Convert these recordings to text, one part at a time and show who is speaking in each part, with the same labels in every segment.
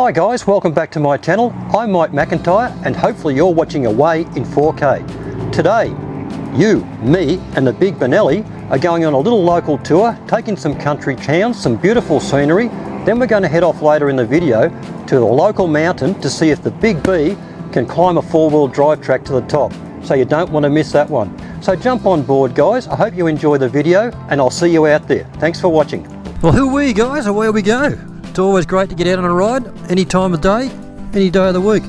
Speaker 1: Hi guys, welcome back to my channel. I'm Mike McIntyre and hopefully you're watching Away in 4K. Today, you, me and the big Benelli are going on a little local tour, taking some country towns, some beautiful scenery. Then we're going to head off later in the video to the local mountain to see if the Big B can climb a four-wheel drive track to the top. So you don't want to miss that one. So jump on board guys, I hope you enjoy the video and I'll see you out there. Thanks for watching. Well, who are we guys and where we go? It's always great to get out on a ride, any time of day, any day of the week.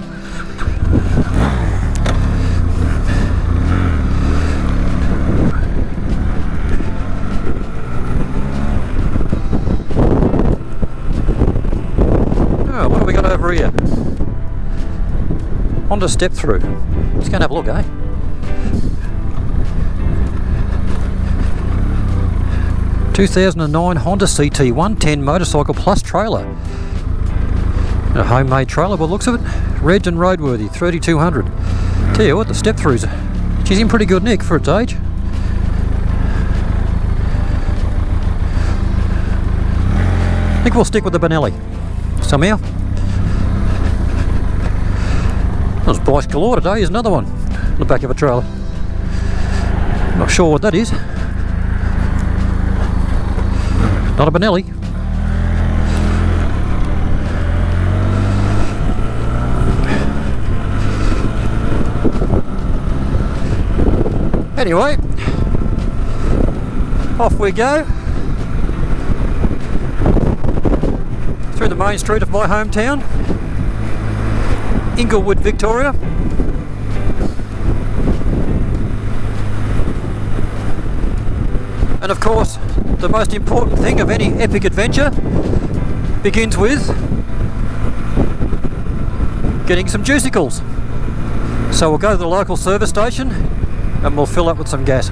Speaker 1: Oh, what have we got over here? Honda step through. Let's go and have a look, eh? ...2009 Honda CT 110 motorcycle plus trailer. A homemade trailer by the looks of it. Reg and roadworthy, 3200. Tell you what, the step throughs, she's in pretty good nick for its age. I think we'll stick with the Benelli somehow. There's Bryce Galore today, here's another one on the back of a trailer. Not sure what that is. Not a Benelli. Anyway, off we go through the main street of my hometown, Inglewood, Victoria. And of course, the most important thing of any epic adventure begins with getting some juicicles. So we'll go to the local service station and we'll fill up with some gas.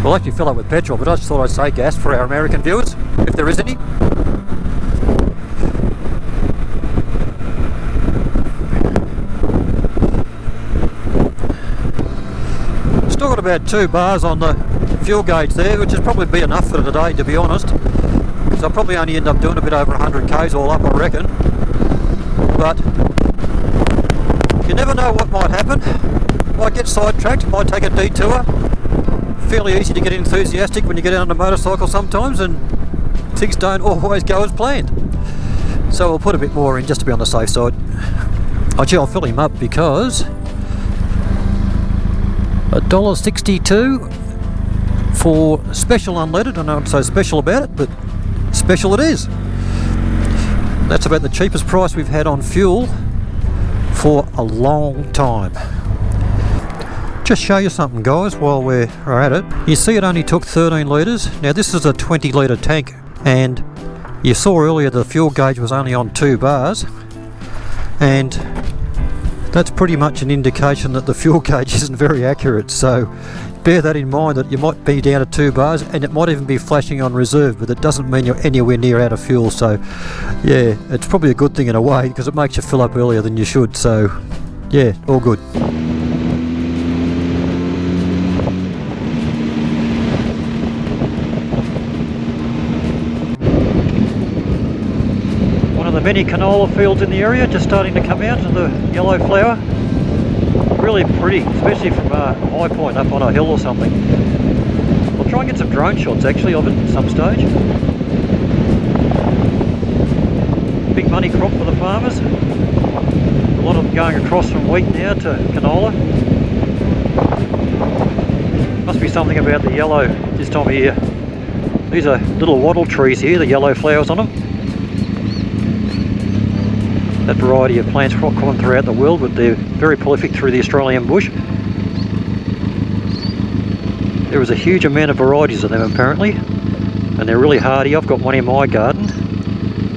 Speaker 1: We'll actually fill up with petrol, but I just thought I'd say gas for our American viewers, if there is any. Still got about 2 bars on the fuel gauge there, which is probably be enough for today, to be honest, because I'll probably only end up doing a bit over 100 k's all up, I reckon. But you never know what might happen. Might get sidetracked, might take a detour. Fairly easy to get enthusiastic when you get out on a motorcycle sometimes, and things don't always go as planned. So we'll put a bit more in just to be on the safe side. Actually, I'll fill him up because $1.62 for special unleaded. I know I'm so special about it, but special it is. That's about the cheapest price we've had on fuel for a long time. Just show you something guys while we're at it. You see it only took 13 litres. Now this is a 20 litre tank, and you saw earlier the fuel gauge was only on 2 bars, and that's pretty much an indication that the fuel gauge isn't very accurate. So bear that in mind, that you might be down to 2 bars and it might even be flashing on reserve, but it doesn't mean you're anywhere near out of fuel. So yeah, it's probably a good thing in a way, because it makes you fill up earlier than you should. So yeah, all good. One of the many canola fields in the area just starting to come out to the yellow flower. Really pretty, especially from a high point up on a hill or something. I'll try and get some drone shots actually of it at some stage. Big money crop for the farmers. A lot of them going across from wheat now to canola. Must be something about the yellow this time of year. These are little wattle trees here, the yellow flowers on them. That variety of plants are quite common throughout the world, but they're very prolific through the Australian bush. There is a huge amount of varieties of them apparently, and they're really hardy. I've got one in my garden.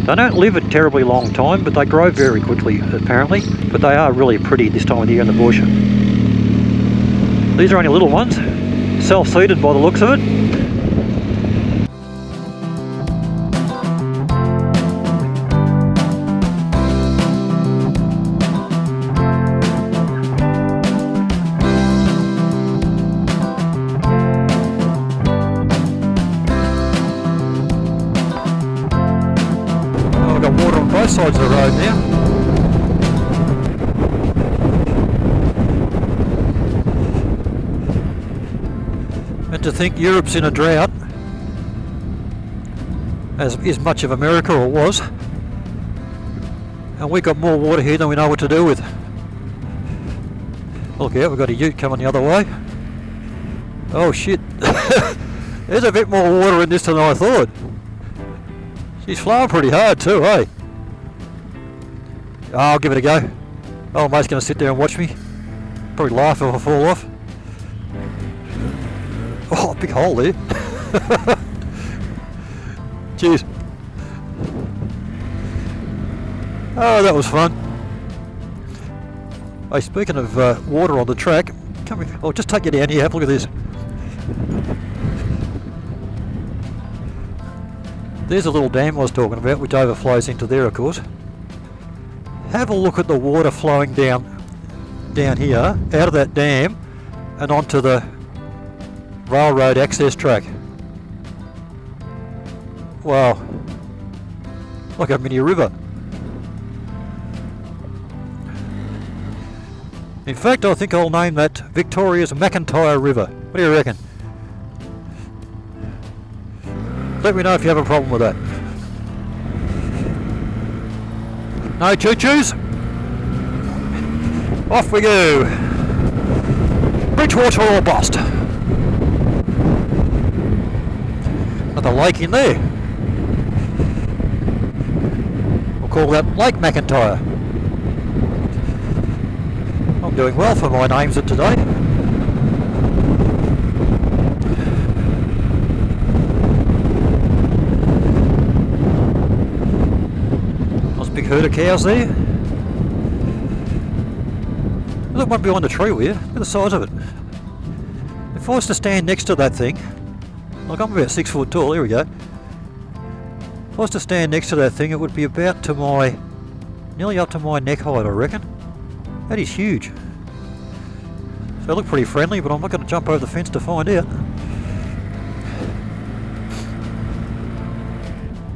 Speaker 1: They don't live a terribly long time, but they grow very quickly apparently. But they are really pretty this time of the year in the bush. These are only little ones, self-seeded by the looks of it. sides of the road now. And to think Europe's in a drought, as is much of America, or was, and we've got more water here than we know what to do with. Look out, we've got a ute coming the other way. Oh shit. There's a bit more water in this than I thought. She's flowing pretty hard too, eh? Oh, I'll give it a go. Oh, mate's going to sit there and watch me. Probably laugh if I fall off. Oh, big hole there. Cheers. Oh, that was fun. Hey, speaking of water on the track, come here. I'll just take you down here. Have a look at this. There's a little dam I was talking about, which overflows into there, of course. Have a look at the water flowing down here, out of that dam, and onto the railroad access track. Wow. Like a mini river. In fact, I think I'll name that Victoria's McIntyre River. What do you reckon? Let me know if you have a problem with that. No choo-choos? Off we go. Bridgewater or bust. Another lake in there. We'll call that Lake McIntyre. I'm doing well for my names of today. Nice big herd of cows there. Look one behind the tree with you. Look at the size of it. If I was to stand next to that thing, like I'm about 6 foot tall, here we go. If I was to stand next to that thing, it would be about to nearly up to my neck height, I reckon. That is huge. So they look pretty friendly, but I'm not going to jump over the fence to find out.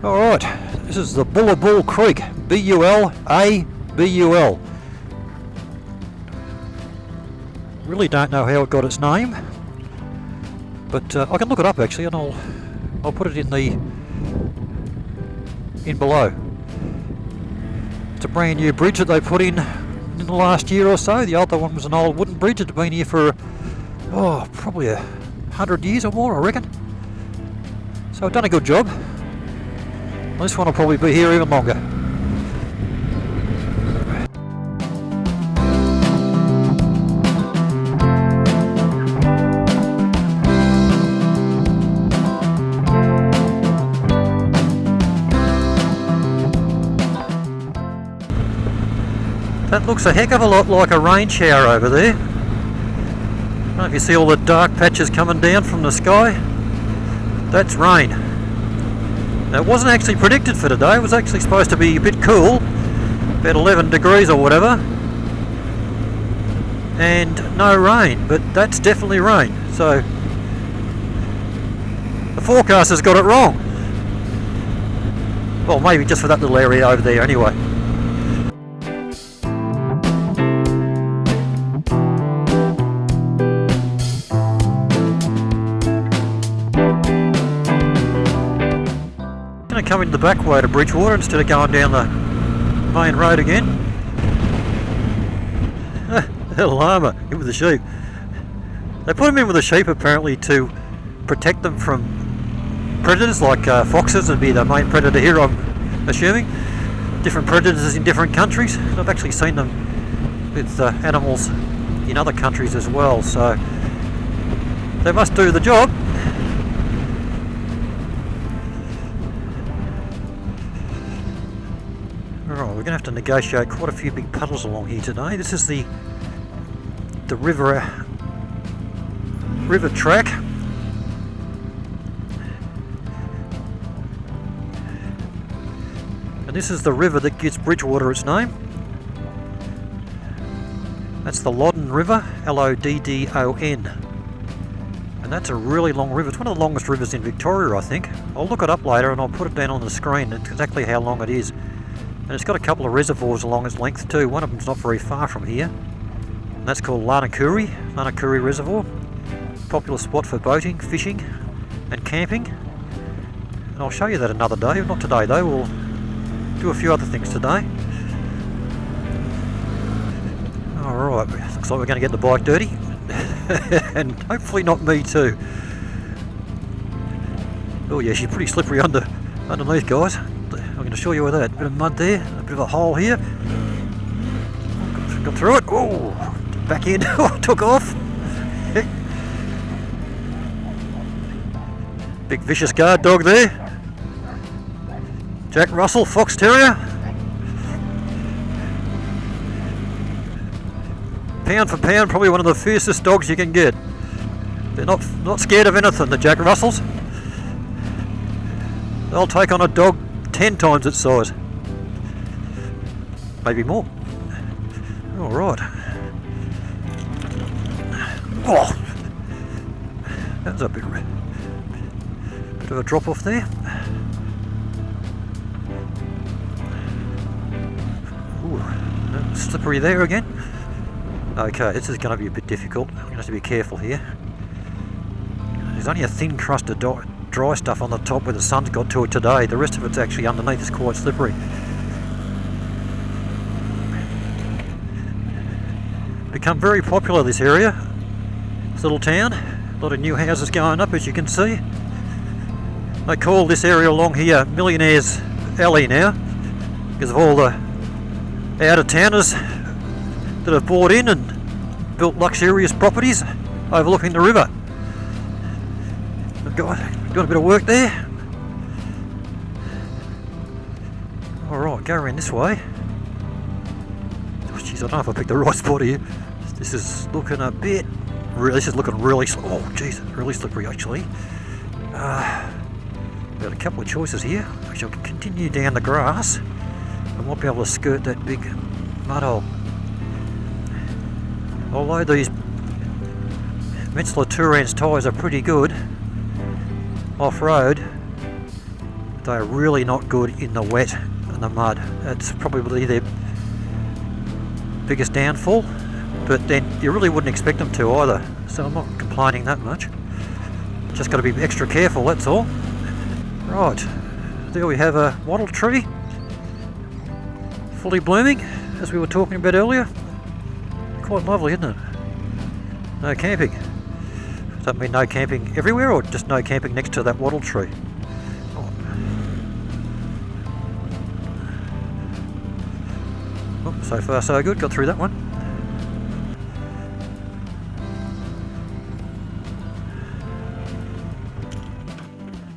Speaker 1: Alright, this is the Bull Creek. B-U-L-A-B-U-L. Really don't know how it got its name, but I can look it up actually, and I'll put it in below. It's a brand new bridge that they put in the last year or so. The other one was an old wooden bridge. It's been here for probably 100 years or more, I reckon. So I've done a good job. This one will probably be here even longer. That looks a heck of a lot like a rain shower over there. I don't know if you see all the dark patches coming down from the sky. That's rain. Now, it wasn't actually predicted for today. It was actually supposed to be a bit cool, about 11 degrees or whatever, and no rain, but that's definitely rain. So the forecaster's got it wrong. Well, maybe just for that little area over there anyway. Come in the back way to Bridgewater instead of going down the main road again. The llama in with the sheep. They put him in with the sheep apparently to protect them from predators, like foxes would be the main predator here, I'm assuming. Different predators in different countries. I've actually seen them with animals in other countries as well, so they must do the job. Alright, we're going to have to negotiate quite a few big puddles along here today. This is the river track. And this is the river that gives Bridgewater its name. That's the Loddon River, L-O-D-D-O-N. And that's a really long river. It's one of the longest rivers in Victoria, I think. I'll look it up later and I'll put it down on the screen. It's exactly how long it is. And it's got a couple of reservoirs along its length too. One of them's not very far from here. And that's called Lanakuri Reservoir. Popular spot for boating, fishing and camping. And I'll show you that another day. Not today though, we'll do a few other things today. Alright, looks like we're going to get the bike dirty. And hopefully not me too. Oh yeah, she's pretty slippery underneath, guys. I'm going to show you with that. A bit of mud there, a bit of a hole here. Got through it. Oh, back in. Oh, took off. Big vicious guard dog there. Jack Russell, Fox Terrier. Pound for pound, probably one of the fiercest dogs you can get. They're not scared of anything, the Jack Russells. They'll take on a dog 10 times its size. Maybe more. Alright. Oh! That was a bit of a drop off there. Ooh, slippery there again. Okay, this is going to be a bit difficult. I'm going to have to be careful here. There's only a thin crust of dry stuff on the top where the sun's got to it today. The rest of it's actually underneath. It's quite slippery. Become very popular, this area. This little town. A lot of new houses going up, as you can see. They call this area along here Millionaires Alley now, because of all the out-of-towners that have bought in and built luxurious properties overlooking the river. Got a bit of work there. Alright, go around this way. Oh, jeez, I don't know if I picked the right spot here. This is looking a bit... This is looking really... Oh, jeez, really slippery actually. We've got a couple of choices here. I shall continue down the grass. I might be able to skirt that big mud hole. Although these Metsler Tourance tyres are pretty good off-road, they're really not good in the wet and the mud. That's probably their biggest downfall, but then you really wouldn't expect them to either, so I'm not complaining that much. Just got to be extra careful, that's all. Right, there we have a wattle tree, fully blooming, as we were talking about earlier. Quite lovely, isn't it? No camping. Does that mean no camping everywhere, or just no camping next to that wattle tree? Oh, so far so good, got through that one.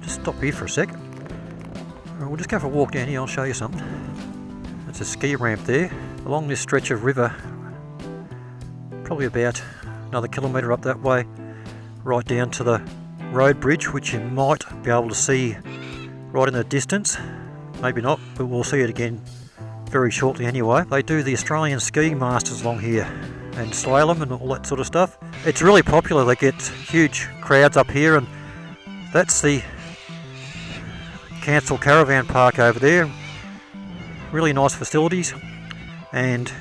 Speaker 1: Just stop here for a sec. We'll just go for a walk down here, I'll show you something. It's a ski ramp there, along this stretch of river, probably about another kilometre up that way, right down to the road bridge, which you might be able to see right in the distance. Maybe not, but we'll see it again very shortly anyway. They do the Australian Ski Masters along here, and slalom and all that sort of stuff. It's really popular. They get huge crowds up here, and that's the Council Caravan Park over there. Really nice facilities, and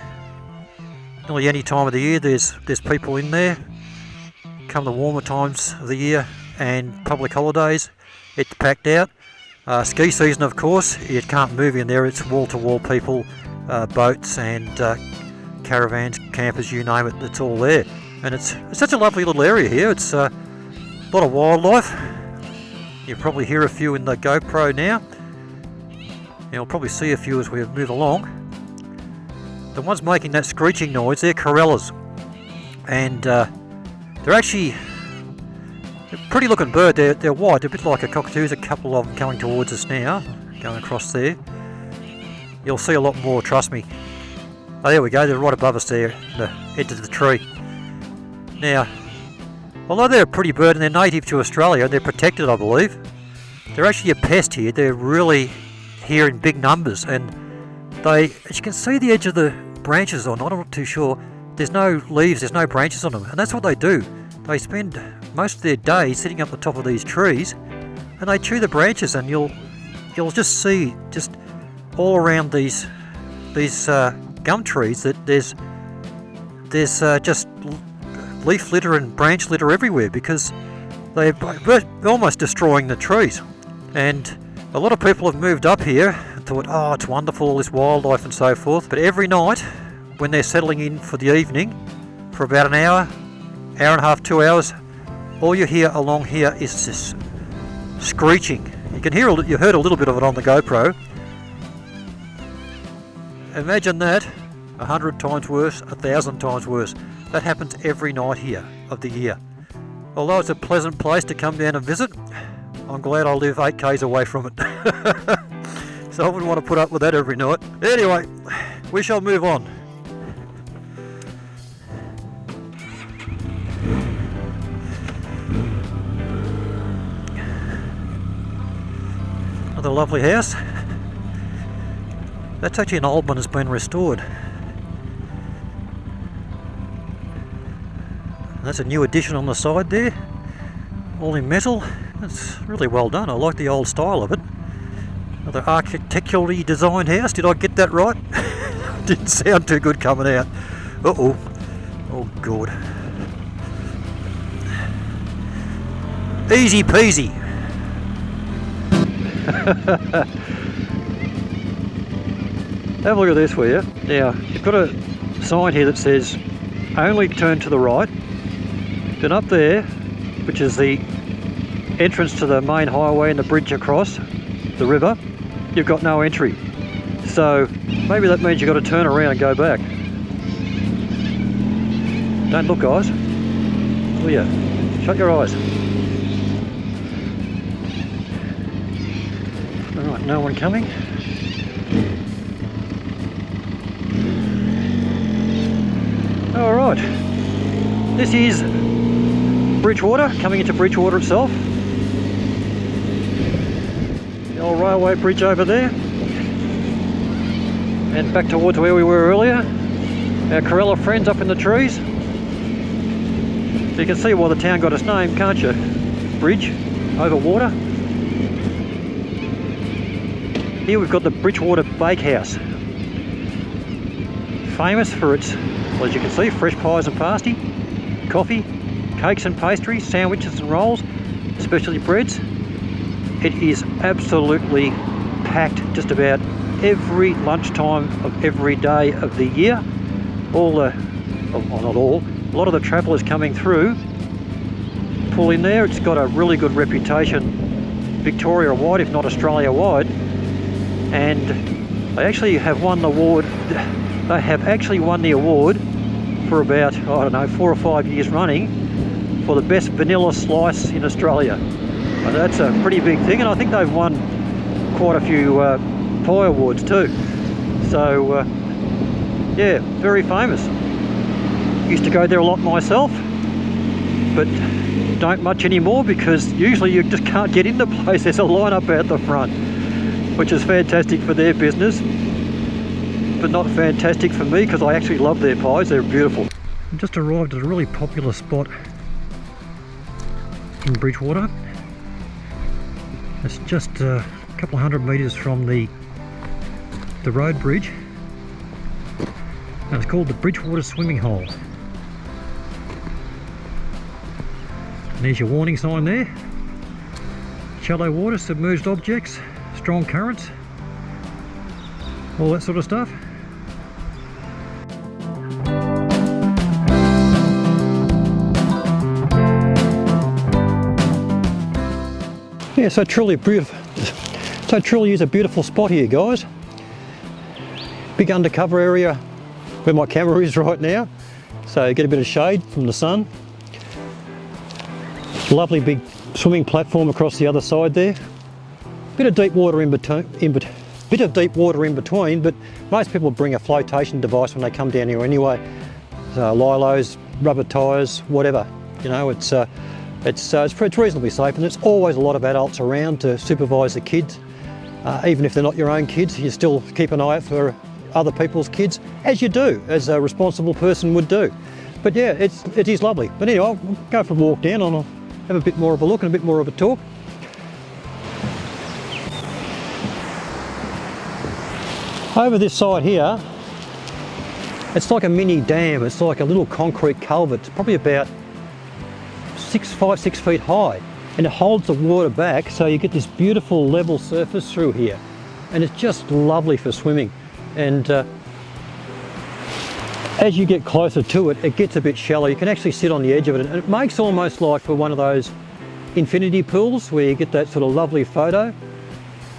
Speaker 1: nearly any time of the year there's people in there. Come the warmer times of the year and public holidays, it's packed out. Ski season, of course, you can't move in there. It's wall-to-wall people, boats and caravans, campers, you name it, it's all there. And it's such a lovely little area here. It's a lot of wildlife. You'll probably hear a few in the GoPro now. You'll probably see a few as we move along. The ones making that screeching noise, they're corellas. And they're actually a pretty looking bird. They're white, they're a bit like a cockatoo. There's a couple of them coming towards us now, going across there. You'll see a lot more, trust me. Oh, there we go, they're right above us there, the edge of the tree. Now, although they're a pretty bird and they're native to Australia, they're protected, I believe. They're actually a pest here. They're really here in big numbers, and they, as you can see the edge of the branches on, I'm not too sure, there's no leaves, there's no branches on them, and that's what they do. They spend most of their day sitting up the top of these trees, and they chew the branches, and you'll just see just all around these these gum trees that there's just leaf litter and branch litter everywhere, because they're almost destroying the trees. And a lot of people have moved up here and thought, oh, it's wonderful, all this wildlife and so forth. But every night when they're settling in for the evening, for about an hour, hour and a half, 2 hours, all you hear along here is this screeching. You heard a little bit of it on the GoPro. Imagine that 100 times worse, 1,000 times worse. That happens every night here of the year. Although it's a pleasant place to come down and visit, I'm glad I live 8 k's away from it. So I wouldn't want to put up with that every night. Anyway, we shall move on. Another lovely house. That's actually an old one that's been restored. That's a new addition on the side there, all in metal. It's really well done. I like the old style of it. Another architecturally designed house. Did I get that right? Didn't sound too good coming out. Uh-oh. Oh, God. Easy peasy. Have a look at this for you. Now, you've got a sign here that says only turn to the right. Then up there, which is the entrance to the main highway and the bridge across the river, you've got no entry. So maybe that means you've got to turn around and go back. Don't look, guys. Will ya? Shut your eyes. Alright, no one coming. Alright. This is Bridgewater, coming into Bridgewater itself. The old railway bridge over there. And back towards where we were earlier. Our Corella friends up in the trees. So you can see why the town got its name, can't you? Bridge over water. Here we've got the Bridgewater Bakehouse. Famous for its, well, as you can see, fresh pies and pasty, coffee, cakes and pastries, sandwiches and rolls, specialty breads. It is absolutely packed just about every lunchtime of every day of the year. All the, well, not all, a lot of the travellers coming through pull in there. It's got a really good reputation Victoria-wide, if not Australia-wide, and they actually have won the award. They have actually won the award for about, I don't know, 4 or 5 years running for the best vanilla slice in Australia. And that's a pretty big thing, and I think they've won quite a few pie awards too. So yeah, very famous. Used to go there a lot myself, but don't much anymore because usually you just can't get in the place. There's a line up out the front, which is fantastic for their business, but not fantastic for me because I actually love their pies. They're beautiful. I just arrived at a really popular spot in Bridgewater. It's just a couple of 100 metres from the road bridge, and it's called the Bridgewater Swimming Hole. And there's your warning sign there. Shallow water, submerged objects, strong currents, all that sort of stuff. Yeah, so truly beautiful. So truly is a beautiful spot here, guys. Big undercover area where my camera is right now, so you get a bit of shade from the sun. Lovely big swimming platform across the other side there. Bit of deep water in between. But most people bring a flotation device when they come down here anyway. So lilos, rubber tyres, whatever. You know, it's reasonably safe, and there's always a lot of adults around to supervise the kids. Even if they're not your own kids, you still keep an eye out for other people's kids, as you do, as a responsible person would do. But yeah, it is lovely. But anyway, I'll go for a walk down and I'll have a bit more of a look and a bit more of a talk. Over this side here, it's like a mini dam. It's like a little concrete culvert. It's probably about 5, 6 feet high, and it holds the water back, so you get this beautiful level surface through here, and it's just lovely for swimming. And as you get closer to it, it gets a bit shallow. You can actually sit on the edge of it, and it makes almost like for one of those infinity pools where you get that sort of lovely photo.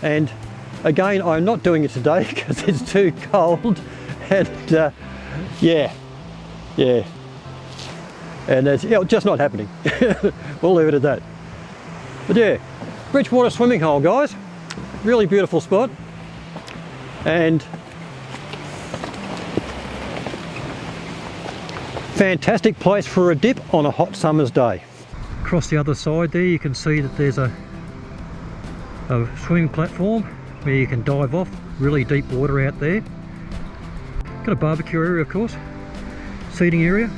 Speaker 1: And again, I'm not doing it today because it's too cold, and yeah, and it's just not happening. We'll leave it at that. But yeah, Bridgewater swimming hole, guys. Really beautiful spot, and fantastic place for a dip on a hot summer's day. Across the other side there, you can see that there's a swimming platform where you can dive off. Really deep water out there. Got a barbecue area, of course, seating area.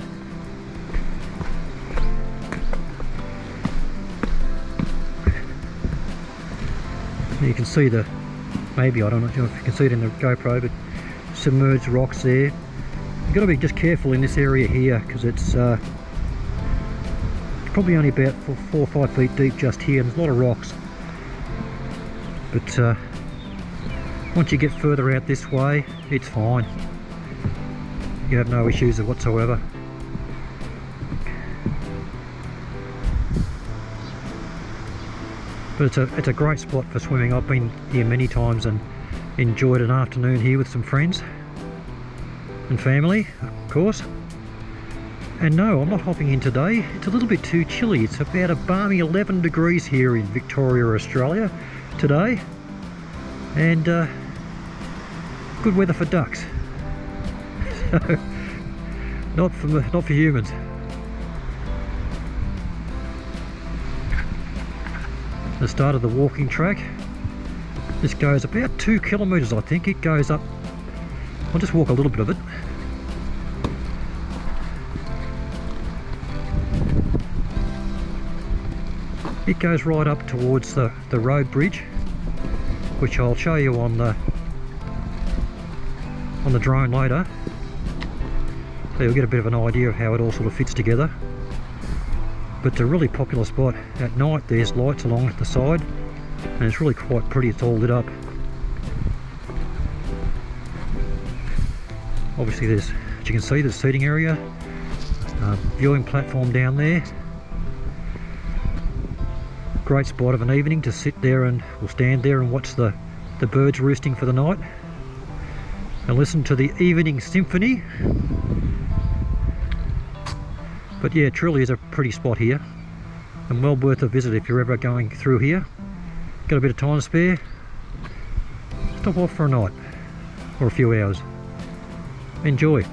Speaker 1: You can see the, maybe, I don't know if you can see it in the GoPro, but submerged rocks there. You've got to be just careful in this area here because it's probably only about 4 or 5 feet deep just here, and there's a lot of rocks. But once you get further out this way, it's fine. You have no issues whatsoever. But it's a great spot for swimming. I've been here many times and enjoyed an afternoon here with some friends and family, of course. And no, I'm not hopping in today. It's a little bit too chilly. It's about a balmy 11 degrees here in Victoria, Australia today, and good weather for ducks. So, not for humans. The start of the walking track. This goes about 2 kilometres, I think. It goes up. I'll just walk a little bit of it. It goes right up towards the road bridge, which I'll show you on the drone later. So you'll get a bit of an idea of how it all sort of fits together. But it's a really popular spot. At night there's lights along the side, and it's really quite pretty. It's all lit up. Obviously there's, as you can see, there's seating area, viewing platform down there. Great spot of an evening to sit there and we'll stand there and watch the birds roosting for the night and listen to the evening symphony. But yeah, it truly is a pretty spot here and well worth a visit if you're ever going through here. Got a bit of time to spare, stop off for a night or a few hours. Enjoy.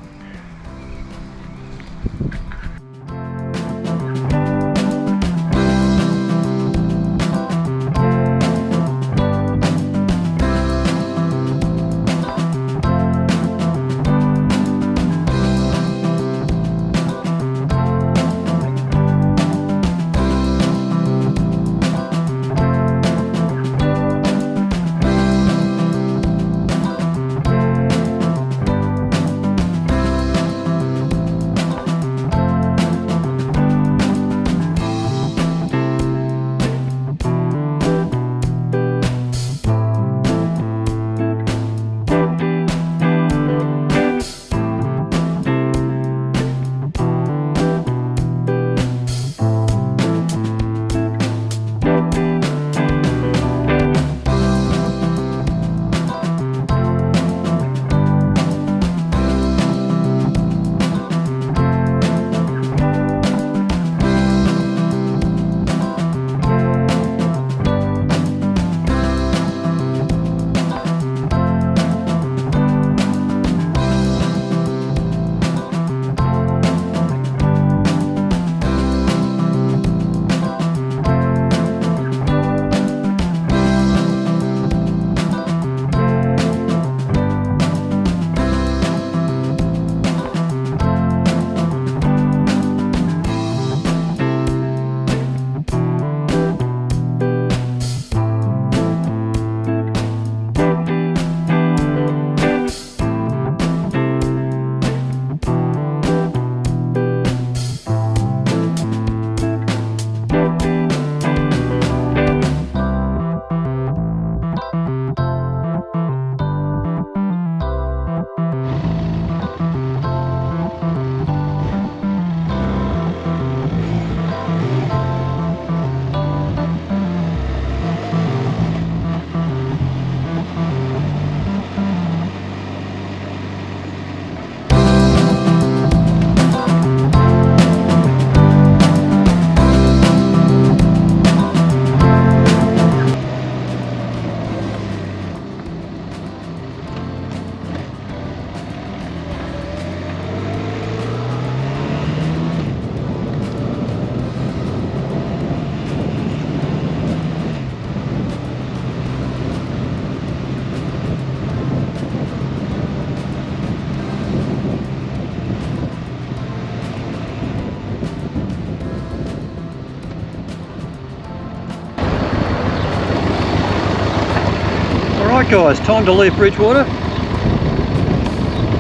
Speaker 1: guys, time to leave Bridgewater.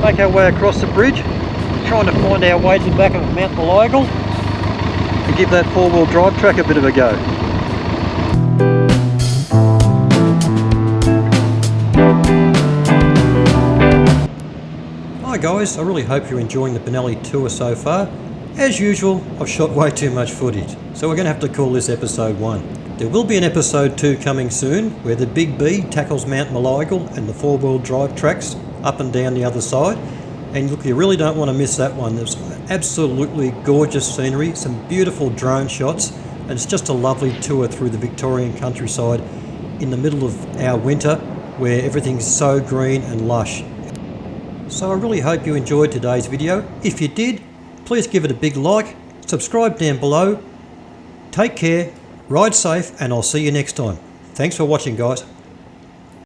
Speaker 1: Make our way across the bridge, trying to find our way to the back of Mount Meleagle and give that four-wheel drive track a bit of a go. Hi guys, I really hope you're enjoying the Benelli tour so far. As usual, I've shot way too much footage, so we're going to have to call this episode 1. There will be an episode 2 coming soon, where the Big B tackles Mount Meleagle and the four-wheel drive tracks up and down the other side. And look, you really don't want to miss that one. There's absolutely gorgeous scenery, some beautiful drone shots, and it's just a lovely tour through the Victorian countryside in the middle of our winter, where everything's so green and lush. So I really hope you enjoyed today's video. If you did, please give it a big like, subscribe down below. Take care, ride safe, and I'll see you next time. Thanks for watching, guys.